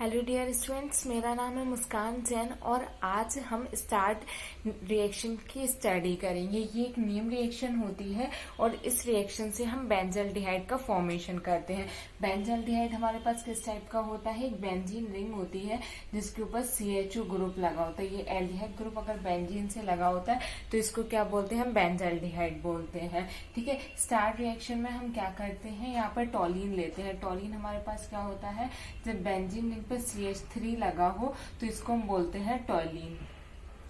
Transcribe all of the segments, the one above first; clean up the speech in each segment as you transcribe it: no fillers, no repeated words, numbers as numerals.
Hello dear students, मेरा नाम है मुस्कान जैन और आज हम स्टार्ट रिएक्शन की स्टडी करेंगे। ये एक नेम रिएक्शन होती है और इस रिएक्शन से हम बेंजल्डिहाइड का फॉर्मेशन करते हैं। बेंजल्डिहाइड हमारे पास किस टाइप का होता है? एक बेंजीन रिंग होती है जिसके ऊपर CHO ग्रुप लगा होता है। ये एल्डिहाइड ग्रुप अगर बेंजीन से लगा होता है तो इसको क्या बोलते हैं? बेंजल्डिहाइड बोलते हैं। ठीक है, स्टार्ट रिएक्शन में हम क्या करते हैं? यहाँ पर टॉलिन लेते हैं। टॉलिन हमारे पास क्या होता है? जब बेंजीन रिंग पे CH3 लगा हो तो इसको हम बोलते हैं टॉलिन।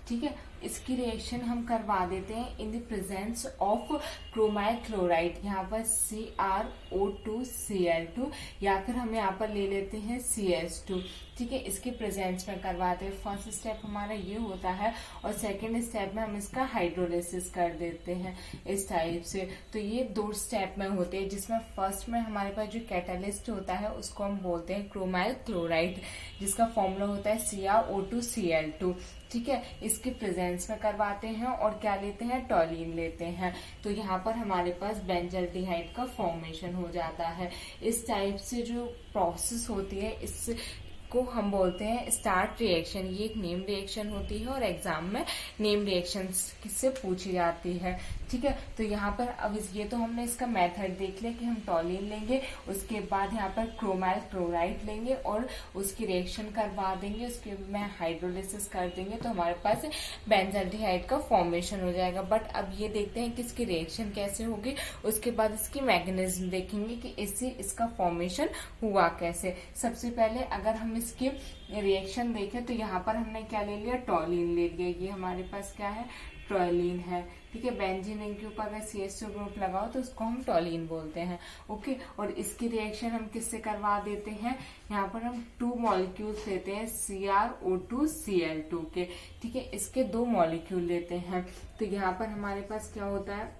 ठीक है, इसकी रिएक्शन हम करवा देते हैं in the presence of chromyl chloride. यहाँ पर CrO2Cl2 या फिर हम यहाँ पर ले लेते हैं CH2। ठीक है, इसके प्रेजेंस में करवाते हैं। फर्स्ट स्टेप हमारा ये होता है और सेकंड स्टेप में हम इसका हाइड्रोलिसिस कर देते हैं इस टाइप से। तो ये दो स्टेप में होते हैं, जिसमें फर्स्ट में हमारे पास जो कैटालिस्ट होता है उसको हम बोलते हैं क्रोमाइल क्लोराइड, जिसका फॉर्मूला होता है CrO2Cl2। ठीक है, इसके प्रेजेंस में करवाते हैं और क्या लेते हैं? टॉलिन लेते हैं। तो यहाँ पर हमारे पास बेंजल्डिहाइड का फॉर्मेशन हो जाता है। इस टाइप से जो प्रोसेस होती है इसको हम बोलते हैं स्टार्ट रिएक्शन। ये एक नेम रिएक्शन होती है और एग्जाम में नेम रिएक्शन से पूछी जाती है। ठीक है, तो यहाँ पर अब ये तो हमने इसका मेथड देख लिया कि हम टॉलिन लेंगे, उसके बाद यहाँ पर क्रोमाइल क्लोराइड लेंगे और उसकी रिएक्शन करवा देंगे, उसके में हाइड्रोलिसिस कर देंगे तो हमारे पास बेंजल्डिहाइड का फॉर्मेशन हो जाएगा। बट अब ये देखते हैं कि इसकी रिएक्शन कैसे होगी, उसके बाद इसकी मैकेनिज्म देखेंगे कि इससे इसका फॉर्मेशन हुआ कैसे। सबसे पहले अगर हम इसकी रिएक्शन देखें तो यहाँ पर हमने क्या ले लिया? टॉलिन ले लिया। ये हमारे पास क्या है? टॉलिन है। ठीक है, बेंजीन रिंग के ऊपर अगर CH2 ग्रुप लगाओ तो उसको हम टॉलिन बोलते हैं। ओके, और इसकी रिएक्शन हम किससे करवा देते हैं? यहाँ पर हम 2 मॉलिक्यूल्स लेते हैं CrO2Cl2 के। ठीक है, इसके 2 मॉलिक्यूल लेते हैं। तो यहाँ पर हमारे पास क्या होता है?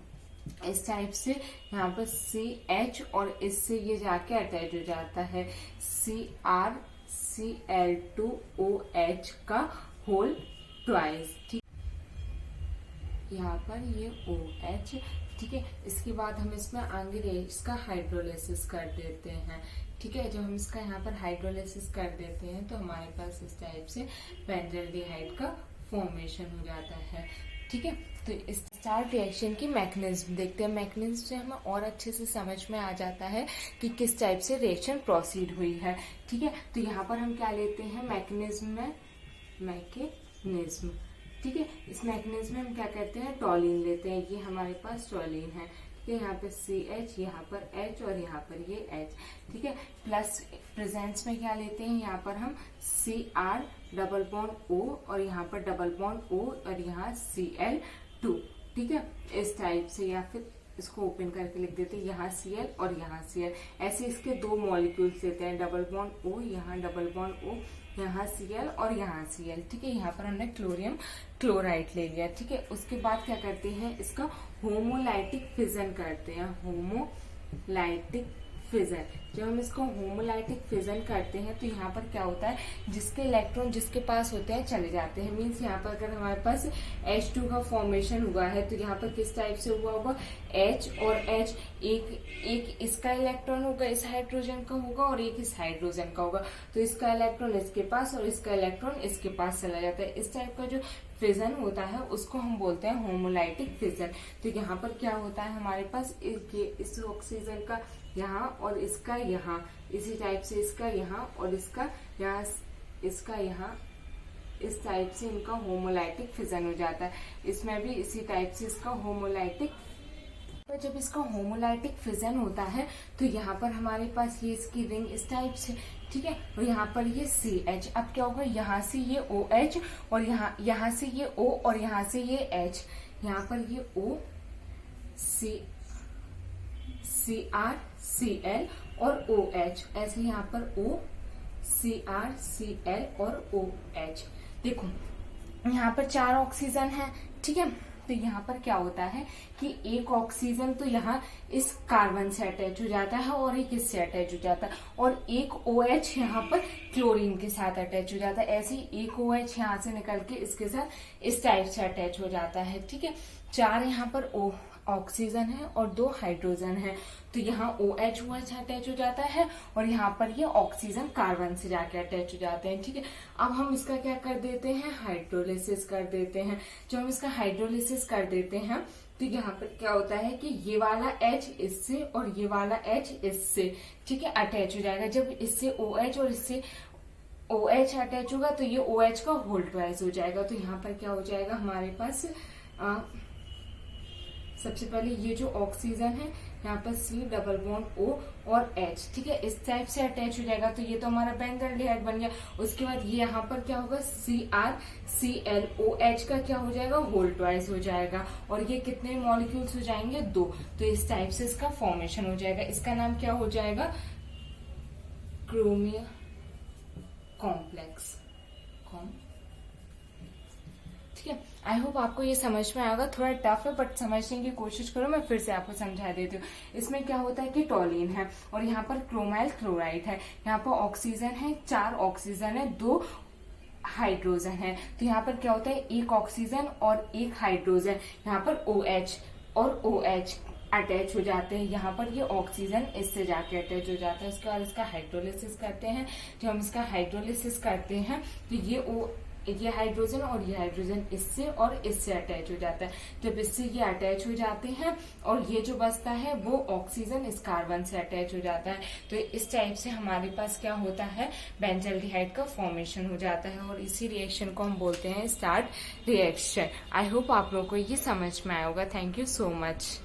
इस टाइप से यहाँ पर CH और इससे ये जाके अटैच हो जाता है CrCl2OH का होल ट्वाइस। ठीक, यहाँ पर ये OH। ठीक है, इसके बाद हम इसमें आगे इसका हाइड्रोलिसिस कर देते हैं। ठीक है, जब हम इसका यहाँ पर हाइड्रोलिसिस कर देते हैं तो हमारे पास इस टाइप से बेंजल्डिहाइड का फॉर्मेशन हो जाता है। ठीक है, तो इस स्टार्ट रिएक्शन की मैकेनिज्म देखते हैं। मैकेनिज्म से हमें और अच्छे से समझ में आ जाता है कि किस टाइप से रिएक्शन प्रोसीड हुई है। ठीक है, तो यहाँ पर हम क्या लेते हैं? मैकेनिज्म में मैकेनिज्म। ठीक है, इस मैकेनिज्म में हम क्या करते हैं? टॉलिन लेते हैं। ये हमारे पास टॉलिन है। ठीक है, यहाँ पे CH, यहाँ पर H और यहाँ पर ये H। ठीक है, प्लस प्रेजेंस में क्या लेते हैं? यहाँ पर हम Cr डबल बॉन्ड O और यहाँ पर डबल बॉन्ड O और यहाँ Cl2। ठीक है, इस टाइप से, या फिर इसको ओपन करके लिख देते हैं यहाँ Cl और यहाँ Cl। ऐसे इसके 2 मॉलिक्यूल्स लेते हैं, डबल बॉन्ड O, यहाँ डबल बॉन्ड O, यहाँ Cl और यहाँ Cl। ठीक है, यहाँ पर हमने क्लोरियम क्लोराइड ले लिया। ठीक है, उसके बाद क्या करते हैं? इसका होमोलाइटिक फिजन करते हैं। होमोलाइटिक फिजन, जब हम इसको होमोलाइटिक फिजन करते हैं तो यहाँ पर क्या होता है? जिसके इलेक्ट्रॉन जिसके पास होते हैं चले जाते हैं। मीन्स यहाँ पर अगर हमारे पास H2 का फॉर्मेशन हुआ है तो यहाँ पर किस टाइप से हुआ होगा? H और H, एक इसका इलेक्ट्रॉन होगा, इस हाइड्रोजन का होगा, और एक इस हाइड्रोजन का होगा। तो इसका इलेक्ट्रॉन इसके पास और इसका इलेक्ट्रॉन इसके पास चला जाता है। इस टाइप का जो फिजन होता है उसको हम बोलते हैं होमोलाइटिक फिजन। तो यहाँ पर क्या होता है? हमारे पास इस ऑक्सीजन का यहाँ और इसका यहाँ, इसी टाइप से इसका यहाँ और इसका यहाँ, इसका यहाँ, इस टाइप से इनका होमोलाइटिक फिजन हो जाता है। इसमें भी इसी टाइप से इसका होमोलाइटिक। जब इसका होमोलाइटिक फिजन होता है तो यहाँ पर हमारे पास ये इसकी रिंग इस टाइप से। ठीक है, और यहाँ पर ये CH। अब क्या होगा? यहाँ से ये OH और यहाँ से ये O और यहाँ से ये H। यहाँ पर ये O, CrCl और OH, ऐसे यहाँ पर O, CrCl और OH। देखो यहाँ पर 4 ऑक्सीजन है। ठीक है, तो यहाँ पर क्या होता है कि एक ऑक्सीजन तो यहाँ इस कार्बन से अटैच हो जाता है और एक इससे अटैच हो जाता है, और एक OH यहाँ पर क्लोरीन के साथ अटैच हो जाता है। ऐसे ही एक OH यहाँ से निकल के इसके साथ इस टाइप से अटैच हो जाता है। ठीक है, 4 यहाँ पर ऑक्सीजन है और 2 हाइड्रोजन है, तो यहाँ OH OH अटैच हो जाता है और यहाँ पर ये ऑक्सीजन कार्बन से जाके अटैच हो जाते हैं। ठीक है, अब हम इसका क्या कर देते हैं, हाइड्रोलिसिस कर देते हैं। जब हम इसका हाइड्रोलिसिस कर देते हैं तो यहाँ पर क्या होता है कि ये वाला H इससे और ये वाला H इससे, ठीक है, अटैच हो जाएगा। जब इससे OH और इससे OH अटैच होगा तो ये OH का होल ट्वाइस हो जाएगा। तो यहाँ पर क्या हो जाएगा हमारे पास, सबसे पहले ये जो ऑक्सीजन है यहाँ पर C डबल बॉन्ड O और H, ठीक है, इस टाइप से अटैच हो जाएगा। तो ये तो हमारा बेंजल्डिहाइड बन गया। उसके बाद ये यहाँ पर क्या होगा, CrClOH का क्या हो जाएगा, होल ट्वाइस हो जाएगा। और ये कितने मॉलिक्यूल्स हो जाएंगे, 2। तो इस टाइप से इसका फॉर्मेशन हो जाएगा। इसका नाम क्या हो जाएगा, क्रोमियम कॉम्प्लेक्स। ठीक है, आई होप आपको ये समझ में आएगा। थोड़ा टफ है बट समझने की कोशिश करो। मैं फिर से आपको समझा देती हूँ। इसमें क्या होता है कि टॉलिन है और यहाँ पर क्रोमाइल क्लोराइड है। यहाँ पर ऑक्सीजन है, 4 ऑक्सीजन है, 2 हाइड्रोजन है। तो यहाँ पर क्या होता है, 1 ऑक्सीजन और 1 हाइड्रोजन, यहाँ पर OH और OH अटैच हो जाते हैं। यहाँ पर ये ऑक्सीजन इससे जाके अटैच हो जाता है। उसके बाद इसका हाइड्रोलिसिस करते हैं। जब हम इसका हाइड्रोलिसिस करते हैं तो ये हाइड्रोजन और ये हाइड्रोजन इससे और इससे अटैच हो जाता है। जब इससे ये अटैच हो जाते हैं और ये जो बचता है वो ऑक्सीजन इस कार्बन से अटैच हो जाता है। तो इस टाइप से हमारे पास क्या होता है, बेंजल्डिहाइड का फॉर्मेशन हो जाता है और इसी रिएक्शन को हम बोलते हैं स्टार्ट रिएक्शन। आई होप आप लोगों को ये समझ में आया होगा। Thank you so much.